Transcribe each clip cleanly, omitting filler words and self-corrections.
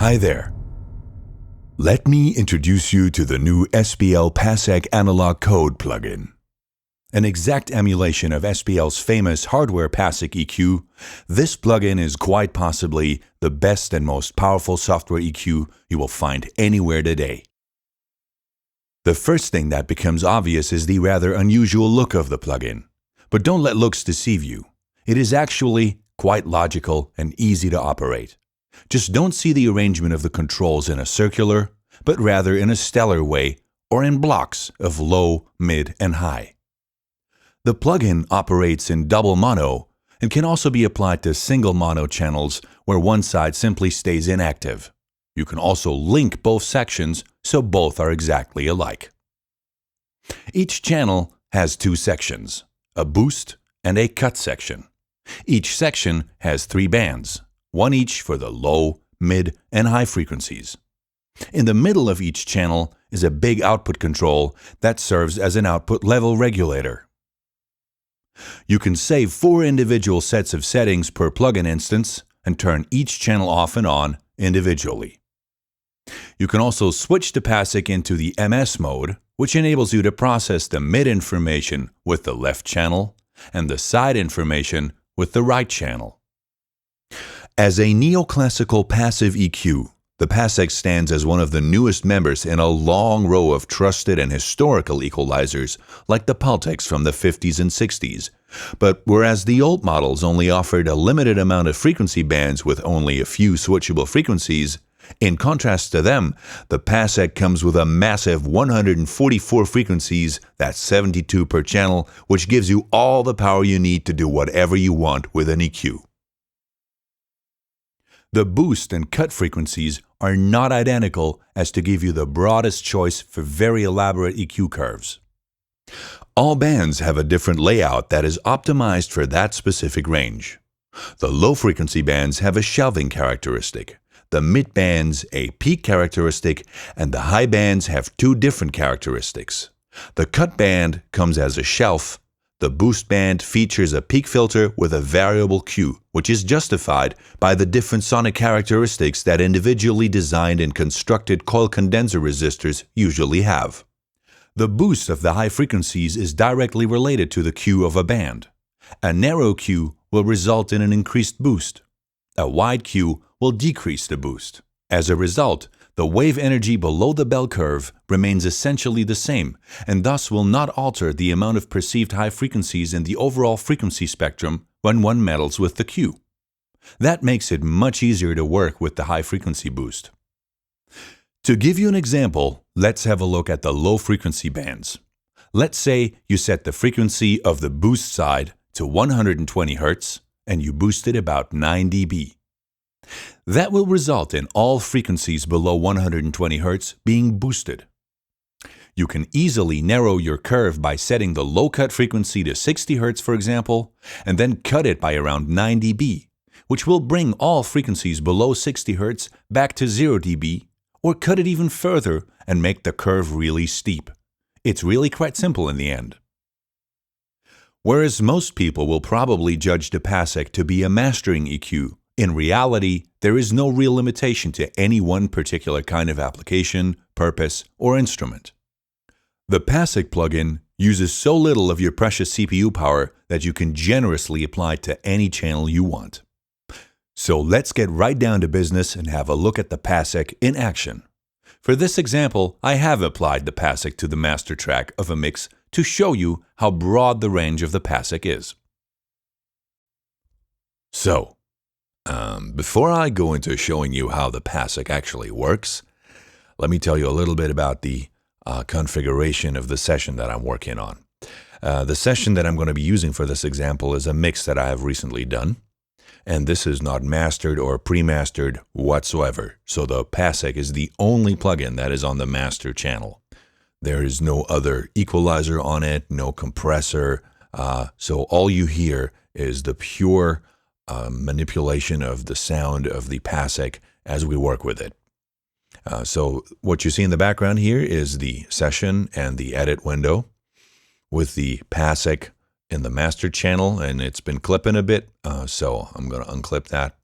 Hi there. Let me introduce you to the new SPL Passeq Analog Code plugin. An exact emulation of SPL's famous hardware Passic EQ, this plugin is quite possibly the best and most powerful software EQ you will find anywhere today. The first thing that becomes obvious is the rather unusual look of the plugin. But don't let looks deceive you. It is actually quite logical and easy to operate. Just don't see the arrangement of the controls in a circular, but rather in a stellar way or in blocks of low, mid, and high. The plugin operates in double mono and can also be applied to single mono channels where one side simply stays inactive. You can also link both sections so both are exactly alike. Each channel has two sections, a boost and a cut section. Each section has 3 bands, one each for the low, mid, and high frequencies. In the middle of each channel is a big output control that serves as an output level regulator. You can save 4 individual sets of settings per plugin instance and turn each channel off and on individually. You can also switch the Passiq into the MS mode, which enables you to process the mid information with the left channel and the side information with the right channel. As a neoclassical passive EQ, the Passiq stands as one of the newest members in a long row of trusted and historical equalizers like the Pultecs from the 50s and 60s. But whereas the old models only offered a limited amount of frequency bands with only a few switchable frequencies, in contrast to them, the Passiq comes with a massive 144 frequencies, that's 72 per channel, which gives you all the power you need to do whatever you want with an EQ. The boost and cut frequencies are not identical as to give you the broadest choice for very elaborate EQ curves. All bands have a different layout that is optimized for that specific range. The low frequency bands have a shelving characteristic, the mid bands a peak characteristic, and the high bands have 2 different characteristics. The cut band comes as a shelf. The boost band features a peak filter with a variable Q, which is justified by the different sonic characteristics that individually designed and constructed coil condenser resistors usually have. The boost of the high frequencies is directly related to the Q of a band. A narrow Q will result in an increased boost. A wide Q will decrease the boost. As a result, the wave energy below the bell curve remains essentially the same and thus will not alter the amount of perceived high frequencies in the overall frequency spectrum when one meddles with the Q. That makes it much easier to work with the high frequency boost. To give you an example, let's have a look at the low frequency bands. Let's say you set the frequency of the boost side to 120 Hz and you boost it about 9 dB. That will result in all frequencies below 120 Hz being boosted. You can easily narrow your curve by setting the low cut frequency to 60 Hz, for example, and then cut it by around 9 dB, which will bring all frequencies below 60 Hz back to 0 dB, or cut it even further and make the curve really steep. It's really quite simple in the end. Whereas most people will probably judge the Passiq to be a mastering EQ, in reality, there is no real limitation to any one particular kind of application, purpose, or instrument. The Passiq plugin uses so little of your precious CPU power that you can generously apply to any channel you want. So let's get right down to business and have a look at the Passiq in action. For this example, I have applied the Passiq to the master track of a mix to show you how broad the range of the Passiq is. So, before I go into showing you how the Passiq actually works, let me tell you a little bit about the configuration of the session that I'm working on. The session that I'm going to be using for this example is a mix that I have recently done, and this is not mastered or pre-mastered whatsoever. So the Passiq is the only plugin that is on the master channel. There is no other equalizer on it, no compressor, so all you hear is the pure manipulation of the sound of the Passiq as we work with it. So what you see in the background here is the session and the edit window with the Passiq in the master channel, and it's been clipping a bit, so I'm going to unclip that.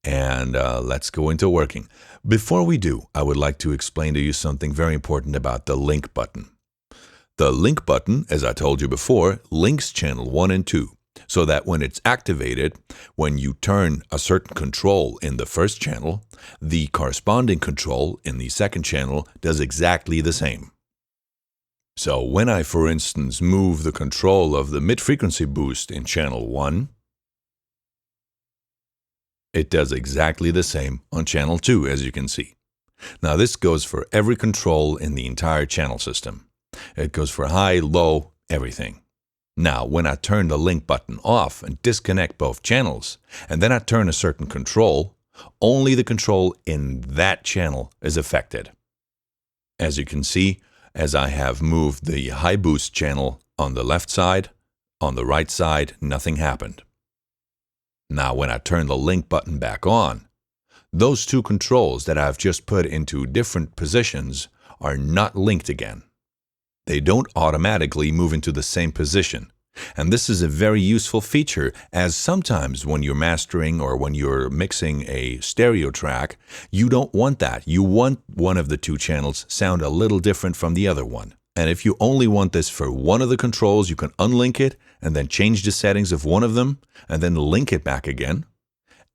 and let's go into working. Before we do, I would like to explain to you something very important about the link button. The link button, as I told you before, links channel 1 and 2, so that when it's activated, when you turn a certain control in the first channel, the corresponding control in the second channel does exactly the same. So when I, for instance, move the control of the mid-frequency boost in channel 1, it does exactly the same on channel 2, as you can see. Now this goes for every control in the entire channel system. It goes for high, low, everything. Now, when I turn the link button off and disconnect both channels, and then I turn a certain control, only the control in that channel is affected. As you can see, as I have moved the high boost channel on the left side, on the right side, nothing happened. Now, when I turn the link button back on, those two controls that I've just put into different positions are not linked again. They don't automatically move into the same position. And this is a very useful feature, as sometimes when you're mastering or when you're mixing a stereo track, you don't want that. You want one of the two channels sound a little different from the other one. And if you only want this for one of the controls, you can unlink it and then change the settings of one of them and then link it back again.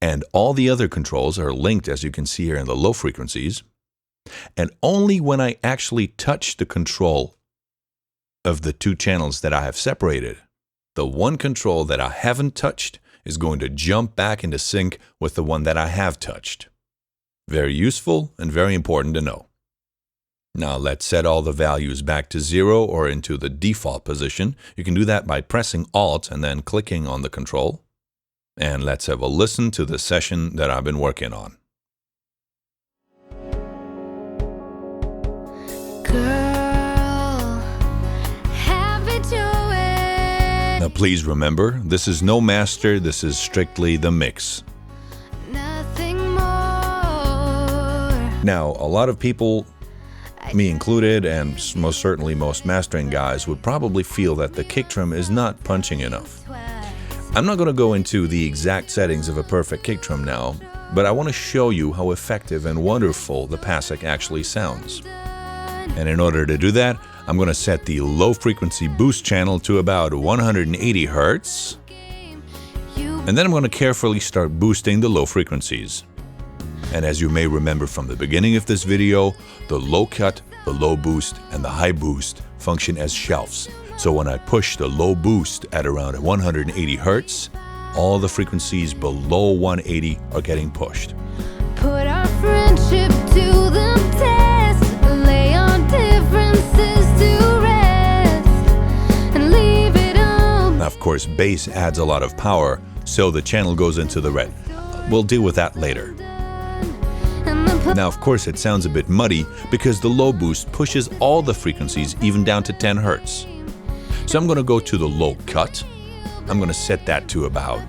And all the other controls are linked, as you can see here in the low frequencies. And only when I actually touch the control of the two channels that I have separated, the one control that I haven't touched is going to jump back into sync with the one that I have touched. Very useful and very important to know. Now let's set all the values back to 0 or into the default position. You can do that by pressing Alt and then clicking on the control. And let's have a listen to the session that I've been working on. Now please remember, this is no master, this is strictly the mix. Nothing more. Now, a lot of people, me included, and most certainly most mastering guys, would probably feel that the kick drum is not punching enough. I'm not going to go into the exact settings of a perfect kick drum now, but I want to show you how effective and wonderful the Passeq actually sounds. And in order to do that, I'm going to set the low frequency boost channel to about 180 Hz. And then I'm going to carefully start boosting the low frequencies. And as you may remember from the beginning of this video, the low cut, the low boost, and the high boost function as shelves. So when I push the low boost at around 180 Hz, all the frequencies below 180 are getting pushed. Put our friendship to the test. Lay on differences to rest and leave it all. Now, of course, bass adds a lot of power, so the channel goes into the red. We'll deal with that later. Now, of course, it sounds a bit muddy because the low boost pushes all the frequencies even down to 10 Hz. So I'm going to go to the low cut. I'm going to set that to about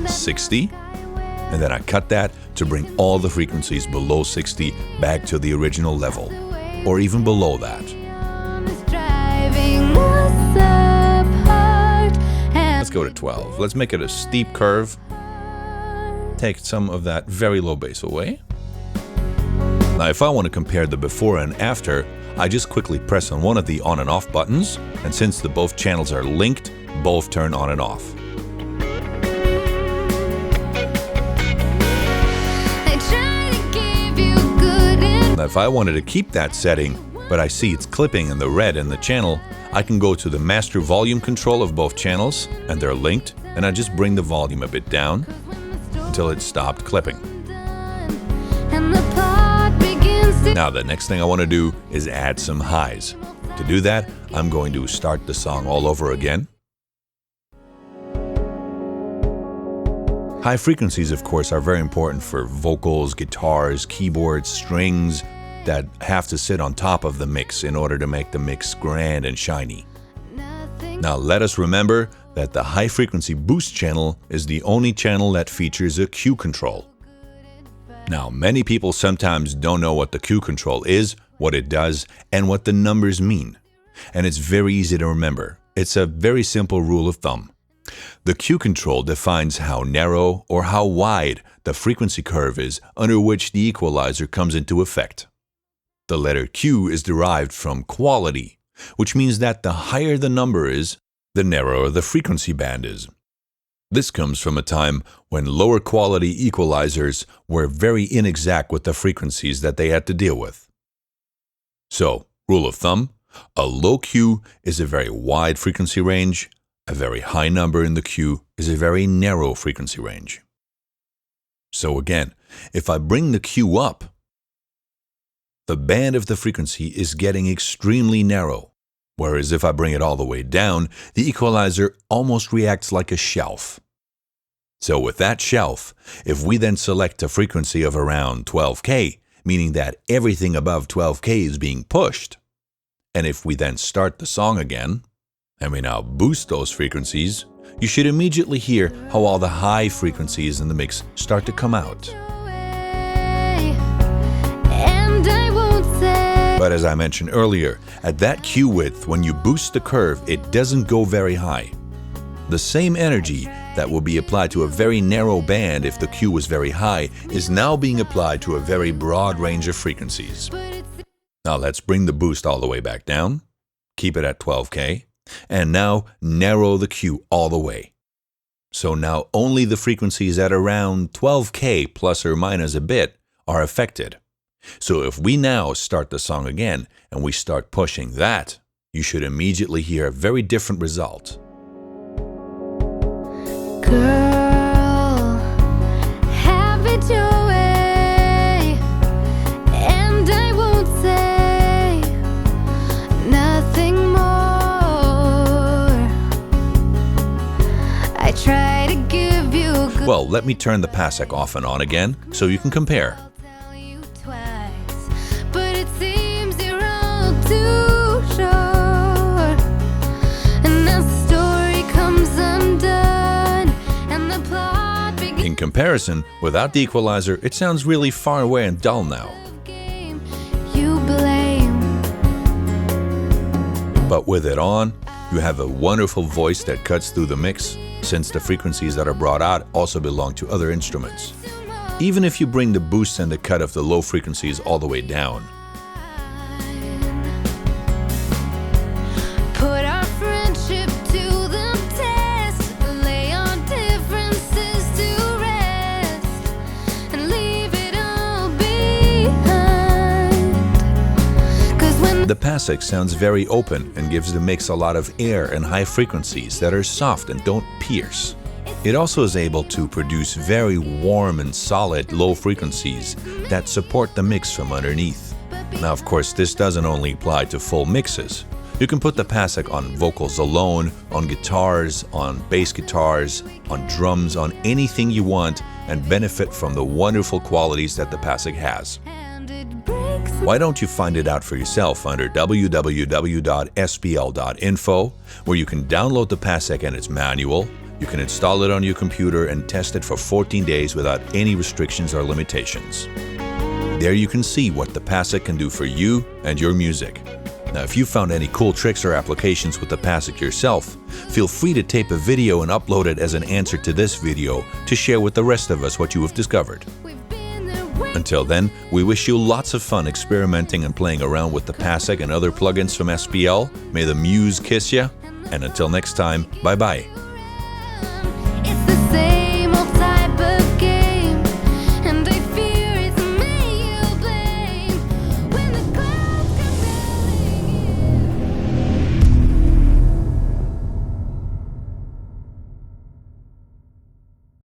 60. And then I cut that to bring all the frequencies below 60 back to the original level, or even below that. Let's go to 12. Let's make it a steep curve. Take some of that very low bass away. Now, if I want to compare the before and after, I just quickly press on one of the on and off buttons, and since the both channels are linked, both turn on and off. Now, if I wanted to keep that setting, but I see it's clipping in the red in the channel, I can go to the master volume control of both channels, and they're linked, and I just bring the volume a bit down until it stopped clipping. Now, the next thing I want to do is add some highs. To do that, I'm going to start the song all over again. High frequencies, of course, are very important for vocals, guitars, keyboards, strings that have to sit on top of the mix in order to make the mix grand and shiny. Now, let us remember that the high frequency boost channel is the only channel that features a Q control. Now, many people sometimes don't know what the Q control is, what it does, and what the numbers mean. And it's very easy to remember. It's a very simple rule of thumb. The Q control defines how narrow or how wide the frequency curve is under which the equalizer comes into effect. The letter Q is derived from quality, which means that the higher the number is, the narrower the frequency band is. This comes from a time when lower quality equalizers were very inexact with the frequencies that they had to deal with. So, rule of thumb, a low Q is a very wide frequency range, a very high number in the Q is a very narrow frequency range. So again, if I bring the Q up, the band of the frequency is getting extremely narrow, whereas if I bring it all the way down, the equalizer almost reacts like a shelf. So with that shelf, if we then select a frequency of around 12K, meaning that everything above 12K is being pushed, and if we then start the song again, and we now boost those frequencies, you should immediately hear how all the high frequencies in the mix start to come out. But as I mentioned earlier, at that Q width, when you boost the curve, it doesn't go very high. The same energy that will be applied to a very narrow band if the Q was very high is now being applied to a very broad range of frequencies. Now let's bring the boost all the way back down, keep it at 12K, and now narrow the Q all the way. So now only the frequencies at around 12K plus or minus a bit are affected. So if we now start the song again and we start pushing that, you should immediately hear a very different result. Girl, have it your way, and I won't say nothing more. I try to give you a good. Well, let me turn the Passeq off and on again so you can compare. Tell you twice, but it seems you're all too sure, and the story comes undone, and the plot begins. In comparison, without the equalizer, it sounds really far away and dull now. Game you blame. But with it on, you have a wonderful voice that cuts through the mix, since the frequencies that are brought out also belong to other instruments. Even if you bring the boost and the cut of the low frequencies all the way down. Put our friendship to the test, lay our differences to rest, and leave it all behind. 'Cause when The Passeq sounds very open and gives the mix a lot of air and high frequencies that are soft and don't pierce. It also is able to produce very warm and solid low frequencies that support the mix from underneath. Now, of course, this doesn't only apply to full mixes. You can put the Passeq on vocals alone, on guitars, on bass guitars, on drums, on anything you want, and benefit from the wonderful qualities that the Passeq has. and it breaks Why don't you find it out for yourself under www.spl.info, where you can download the Passeq and its manual, you can install it on your computer and test it for 14 days without any restrictions or limitations. There you can see what the Passeq can do for you and your music. Now, if you found any cool tricks or applications with the Passeq yourself, feel free to tape a video and upload it as an answer to this video to share with the rest of us what you have discovered. we've been there way. Until then, we wish you lots of fun experimenting and playing around with the Passeq and other plugins from SPL. May the muse kiss ya. And until next time, bye-bye.